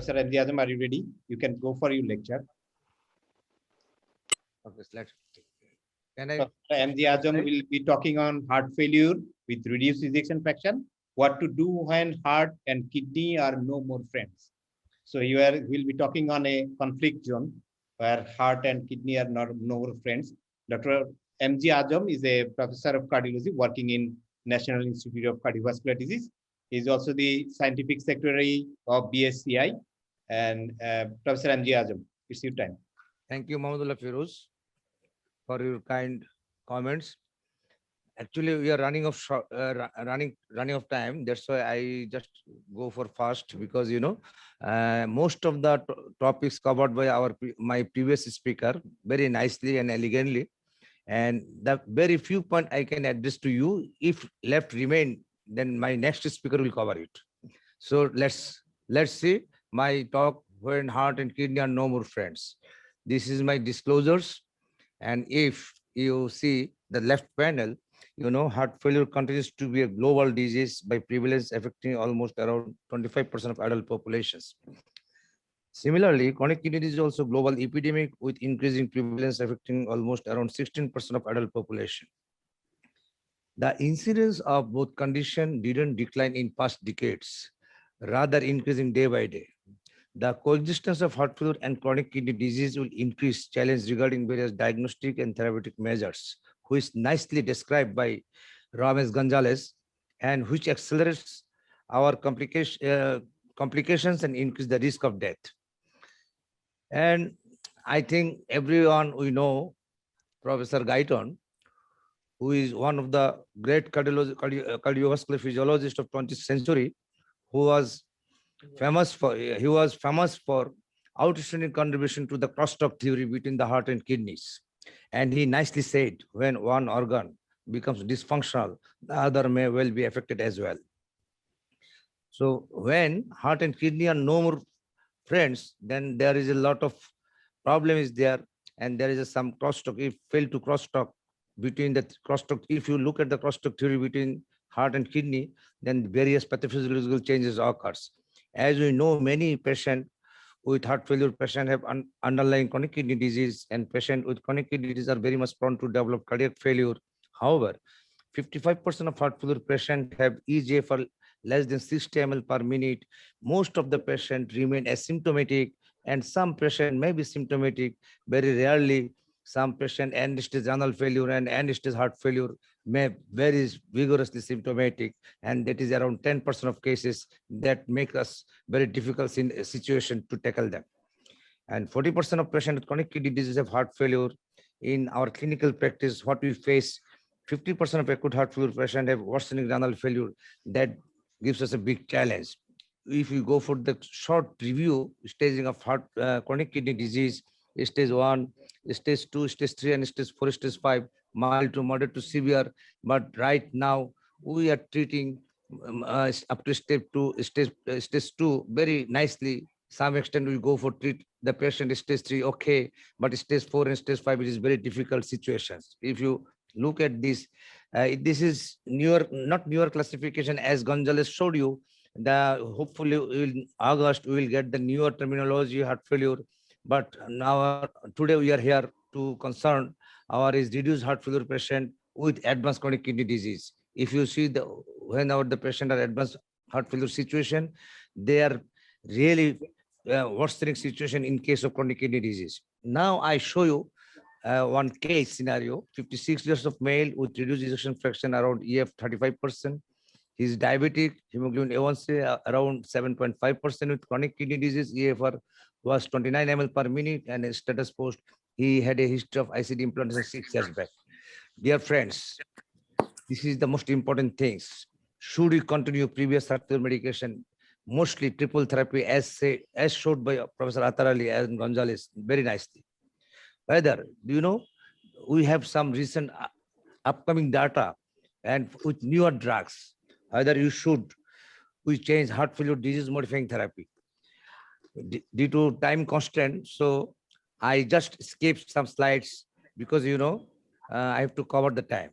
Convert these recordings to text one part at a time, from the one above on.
Professor MD Azam, are you ready? You can go for your lecture. Okay, let's. Can I? Professor MD Azam will be talking on heart failure with reduced ejection fraction. What to do when heart and kidney are no more friends. So will be talking on a conflict zone where heart and kidney are no more friends. Dr. MG Azam is a professor of cardiology working in National Institute of Cardiovascular Disease. He is also the scientific secretary of BSCI. And Professor MG Azam, it's your time. Thank you, Mahmudullah Feroz, for your kind comments. Actually, we are running of time. That's why I just go for fast because most of the topics covered by my previous speaker very nicely and elegantly, and the very few point I can address to you. If left remain, then my next speaker will cover it. So let's see my talk when heart and kidney are no more friends. This is my disclosures, and if you see the left panel, heart failure continues to be a global disease by prevalence affecting almost around 25% of adult populations. Similarly, chronic kidney disease is also global epidemic with increasing prevalence affecting almost around 16% of adult population. The incidence of both conditions didn't decline in past decades, rather increasing day by day. The coexistence of heart failure and chronic kidney disease will increase challenge regarding various diagnostic and therapeutic measures, which is nicely described by Ramesh Gonzalez, and which accelerates our complications and increase the risk of death. And I think everyone we know Professor Guyton, who is one of the great cardiovascular physiologists of 20th century, who was famous for outstanding contribution to the crosstalk theory between the heart and kidneys. And he nicely said, when one organ becomes dysfunctional, the other may well be affected as well. So when heart and kidney are no more friends, then there is a lot of problem is there, and there is some crosstalk. If fail to crosstalk between the crosstalk, if you look at the crosstalk theory between heart and kidney, then various pathophysiological changes occurs. As we know, many patients with heart failure patient have underlying chronic kidney disease, and patients with chronic kidney disease are very much prone to develop cardiac failure. However, 55% of heart failure patients have eGFR less than 60 ml per minute. Most of the patients remain asymptomatic, and some patients may be symptomatic. Very rarely, some patient end-stage renal failure and end-stage heart failure may very vigorously symptomatic, and that is around 10% of cases that make us very difficult situation to tackle them. And 40% of patients with chronic kidney disease have heart failure. In our clinical practice, what we face, 50% of acute heart failure patients have worsening renal failure. That gives us a big challenge. If we go for the short review, staging of chronic kidney disease, stage 1, stage 2, stage 3, and stage 4, stage 5, mild to moderate to severe. But right now, we are treating up to stage 2 very nicely. Some extent we go for treat the patient stage 3, okay, but stage 4 and stage 5, it is very difficult situations. If you look at this, this is not newer classification as Gonzalez showed you. Hopefully in August we will get the newer terminology heart failure. But now today we are here to concern our is reduced heart failure patient with advanced chronic kidney disease. If you see whenever the patient are advanced heart failure situation, they are really worsening situation in case of chronic kidney disease. Now I show you one case scenario, 56 years of male with reduced ejection fraction around EF 35%. He's diabetic, hemoglobin A1C around 7.5% with chronic kidney disease. EFR was 29 ml per minute, and his status post, he had a history of ICD implantation 6 years back. Dear friends, this is the most important things. Should we continue previous heart failure medication, mostly triple therapy as showed by Professor Atharali and Gonzalez very nicely. Whether, do you know, we have some recent upcoming data and with newer drugs, either we change heart failure disease modifying therapy. Due to time constraint, so I just skipped some slides because, I have to cover the time.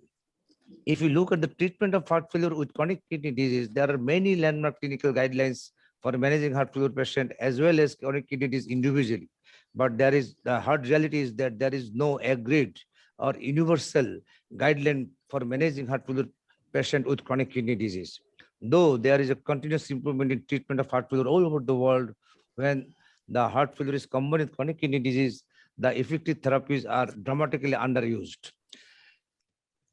If you look at the treatment of heart failure with chronic kidney disease, there are many landmark clinical guidelines for managing heart failure patient as well as chronic kidney disease individually. But the hard reality is that there is no agreed or universal guideline for managing heart failure patient with chronic kidney disease. Though there is a continuous improvement in treatment of heart failure all over the world, when the heart failure is combined with chronic kidney disease, the effective therapies are dramatically underused.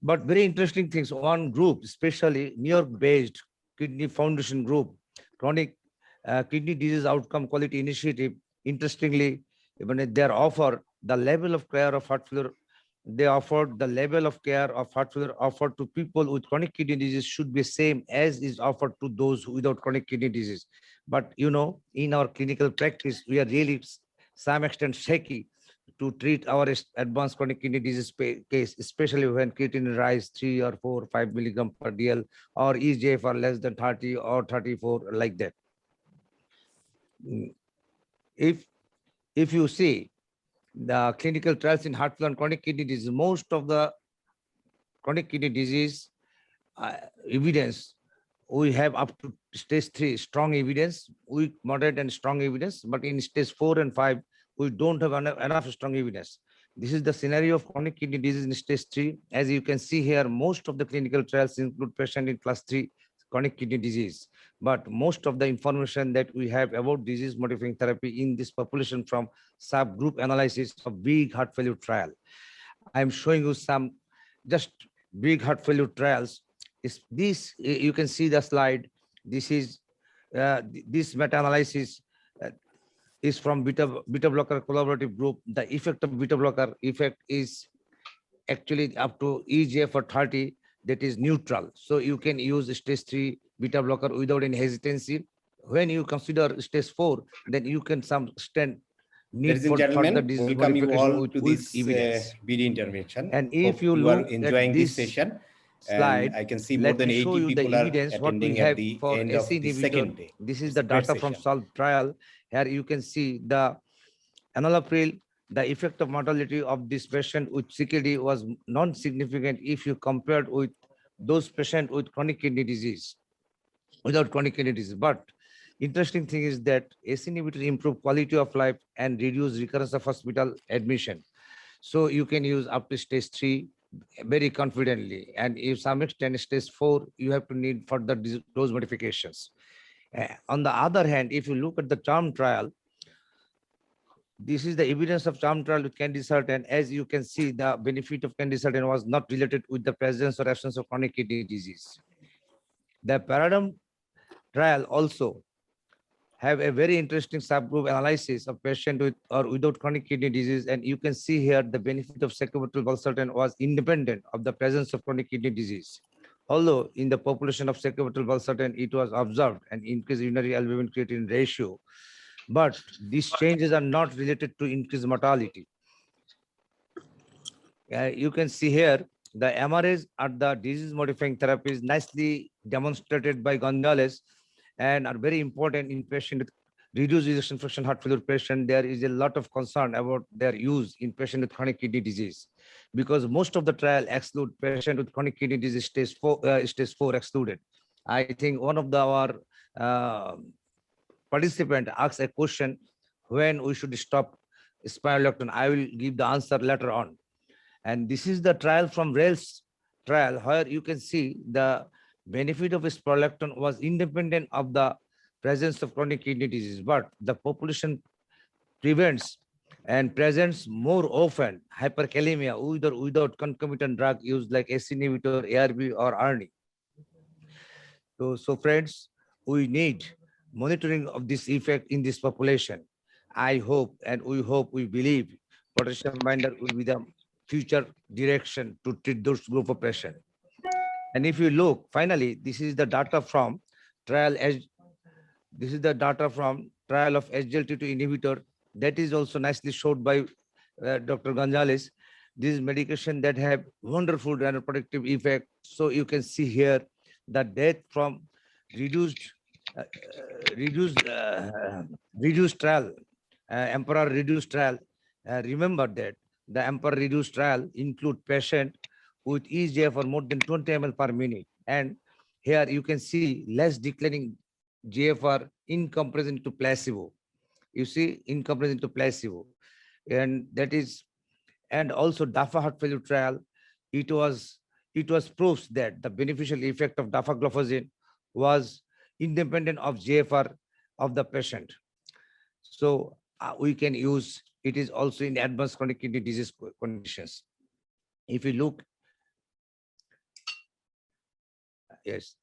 But very interesting things, one group, especially New York-based Kidney Foundation Group, Chronic Kidney Disease Outcome Quality Initiative, interestingly, when they offer the level of care of heart failure, they offered the level of care of heart failure offered to people with chronic kidney disease should be same as is offered to those without chronic kidney disease. But in our clinical practice, we are really some extent shaky to treat our advanced chronic kidney disease case, especially when creatinine rise 3 or 4 or 5 milligram per DL or EGFR less than 30 or 34 like that. If you see the clinical trials in heart failure and chronic kidney disease, most of the chronic kidney disease evidence, we have up to stage 3 strong evidence, weak, moderate and strong evidence, but in stage 4 and 5, we don't have enough strong evidence. This is the scenario of chronic kidney disease in stage 3. As you can see here, most of the clinical trials include patient in class 3 chronic kidney disease. But most of the information that we have about disease modifying therapy in this population from subgroup analysis of big heart failure trial. I'm showing you some just big heart failure trials. You can see the slide. This is this meta-analysis is from beta blocker collaborative group. The effect of beta blocker effect is actually up to EGFR 30, that is neutral. So you can use stage 3 beta blocker without any hesitancy. When you consider stage 4, then you can some extent need for further disease welcome you all with to this BD intervention. And if you look look enjoying at this this session, slide, and I can see more let than me show 80 you the people are evidence what we attending have at the for end of SC the inhibitor. second day. This is It's the a great data from session. SOLVE trial. Here you can see the enalapril, the effect of mortality of this patient with CKD was non-significant if you compared with those patients with chronic kidney disease, without chronic kidney disease. But interesting thing is that ACE inhibitor improve quality of life and reduce recurrence of hospital admission. So you can use up to stage 3 very confidently. And if some extent stage 4, you have to need further dose modifications. On the other hand, if you look at the CHARM trial, this is the evidence of CHARM trial with candesartan. As you can see, the benefit of candesartan was not related with the presence or absence of chronic kidney disease. The PARADIGM trial also have a very interesting subgroup analysis of patient with or without chronic kidney disease. And you can see here the benefit of sacubitril valsartan was independent of the presence of chronic kidney disease. Although in the population of sacubitril valsartan, it was observed an increased urinary albumin creatinine ratio, but these changes are not related to increased mortality. You can see here the MRAs at the disease modifying therapies nicely demonstrated by Gonzalez and are very important in patient with reduced ejection fraction heart failure patient. There is a lot of concern about their use in patient with chronic kidney disease because most of the trial exclude patient with chronic kidney disease stage 4 excluded. I think one of our participant asked a question when we should stop spironolactone. I will give the answer later on. And this is the trial from RAILS trial where you can see the benefit of spironolactone was independent of the presence of chronic kidney disease, but the population prevents and presents more often hyperkalemia with or without concomitant drug used like ACE inhibitor, ARB or ARNI. So friends, we need monitoring of this effect in this population. I hope and we believe potassium binder will be the future direction to treat those group of patients. And if you look, finally, this is the data from trial of SGLT2 inhibitor that is also nicely showed by Dr. Gonzalez. This medication that have wonderful renal-protective effect. So you can see here the death from reduced trial, Emperor reduced trial. Remember that the Emperor reduced trial include patient with EGFR more than 20 ml per minute. And here you can see less declining GFR in comparison to placebo. You see, in comparison to placebo. And that is, and also DAFA heart failure trial, it was proves that the beneficial effect of dapagliflozin was independent of GFR of the patient. So we can use it is also in advanced chronic kidney disease conditions. If you look, yes.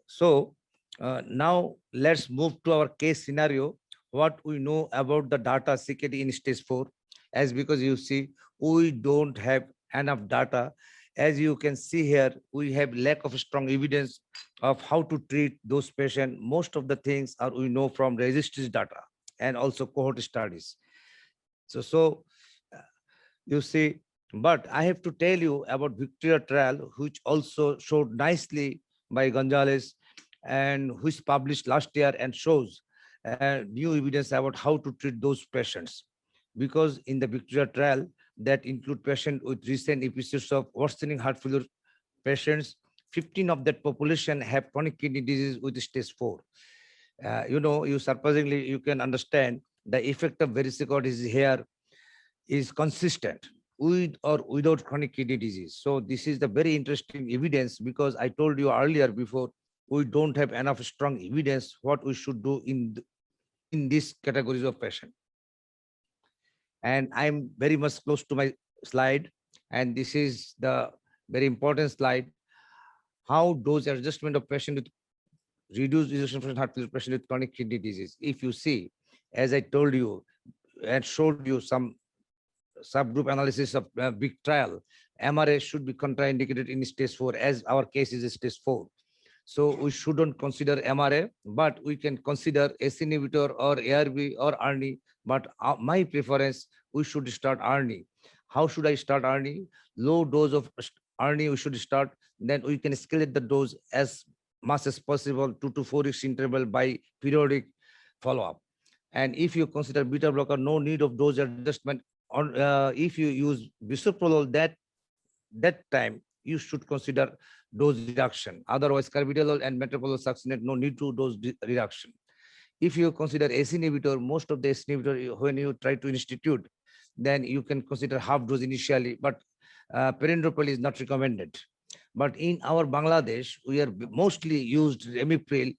So now let's move to our case scenario. What we know about the data CKD in stage 4, as because you see, we don't have enough data. As you can see here, we have lack of strong evidence of how to treat those patients. Most of the things are we know from registry data and also cohort studies. So you see, but I have to tell you about Victoria trial, which also showed nicely by Gonzalez and which published last year and shows new evidence about how to treat those patients. Because in the Victoria trial that include patients with recent episodes of worsening heart failure patients, 15 of that population have chronic kidney disease with stage 4. You surprisingly, you can understand the effect of varicose disease here is consistent with or without chronic kidney disease. So this is the very interesting evidence, because I told you earlier before, we don't have enough strong evidence what we should do in these categories of patient. And I'm very much close to my slide, and this is the very important slide. How dose adjustment of patient with reduced ejection fraction heart failure patient with chronic kidney disease. If you see, as I told you and showed you some subgroup analysis of big trial, MRA should be contraindicated in stage 4, as our case is stage 4. So we shouldn't consider MRA, but we can consider ACE inhibitor or ARB or ARNI. But my preference, we should start ARNI. How should I start ARNI? Low dose of ARNI we should start. Then we can escalate the dose as much as possible, 2 to 4 weeks interval by periodic follow-up. And if you consider beta blocker, no need of dose adjustment. On if you use bisoprolol, that time you should consider dose reduction. Otherwise, carbidiol and metoprolol succinate, no need to dose reduction. If you consider ACE inhibitor, most of the ACE inhibitor, when you try to institute, then you can consider half dose initially, but perindopril is not recommended. But in our Bangladesh, we are mostly used Ramipril,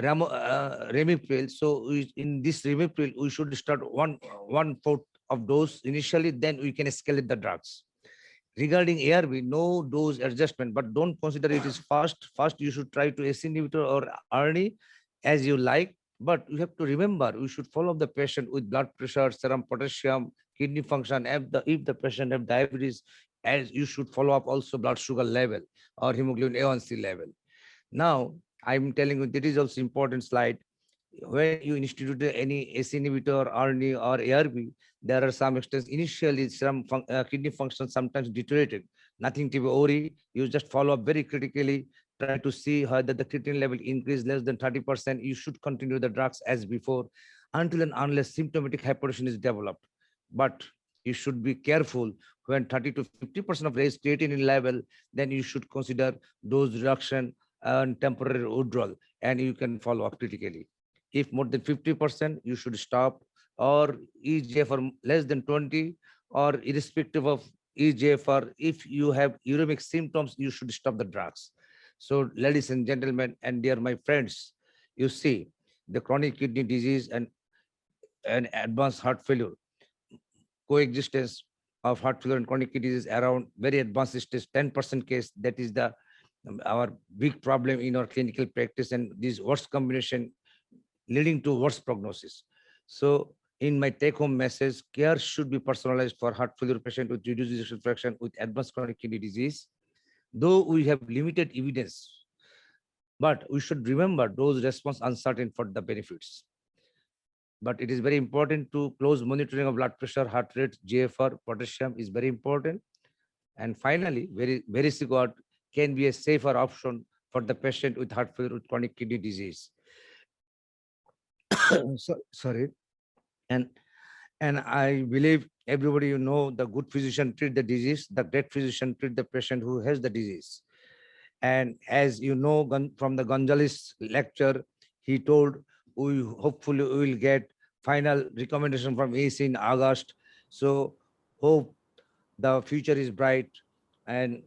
Ramipril. So in this Ramipril, we should start one-fourth of dose initially, then we can escalate the drugs. Regarding ARB, no dose adjustment, but don't consider it is fast. First, you should try to ACE inhibitor or ARNI as you like. But you have to remember, we should follow the patient with blood pressure, serum potassium, kidney function. If the patient have diabetes, as you should follow up also blood sugar level or hemoglobin A1C level. Now, I'm telling you, that is also important slide. When you institute any ACE inhibitor, ARNI or ARB, there are some extents. Initially, some kidney function sometimes deteriorated. Nothing to be worried. You just follow up very critically, try to see whether the creatinine level increase less than 30%. You should continue the drugs as before, until and unless symptomatic hypertension is developed. But you should be careful when 30 to 50% of raised creatinine level, then you should consider dose reduction and temporary withdrawal, and you can follow up critically. If more than 50%, you should stop, or eGFR less than 20, or irrespective of eGFR, if you have uremic symptoms, you should stop the drugs. So ladies and gentlemen, and dear my friends, you see the chronic kidney disease and advanced heart failure, coexistence of heart failure and chronic kidney disease around very advanced stage, 10% case. That is the our big problem in our clinical practice, and this worst combination leading to worse prognosis. So in my take-home message, care should be personalized for heart failure patient with reduced ejection fraction with advanced chronic kidney disease. Though we have limited evidence, but we should remember dose response uncertain for the benefits. But it is very important to close monitoring of blood pressure, heart rate, GFR, potassium is very important. And finally, Vericiguat can be a safer option for the patient with heart failure with chronic kidney disease. Sorry. And I believe everybody, the good physician treat the disease, the great physician treat the patient who has the disease. And as you know from the Gonzalez lecture, He told we hopefully we will get final recommendation from ACE in August. So hope the future is bright, and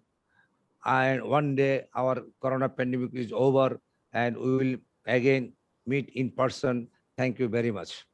one day our corona pandemic is over and we will again meet in person. Thank you very much.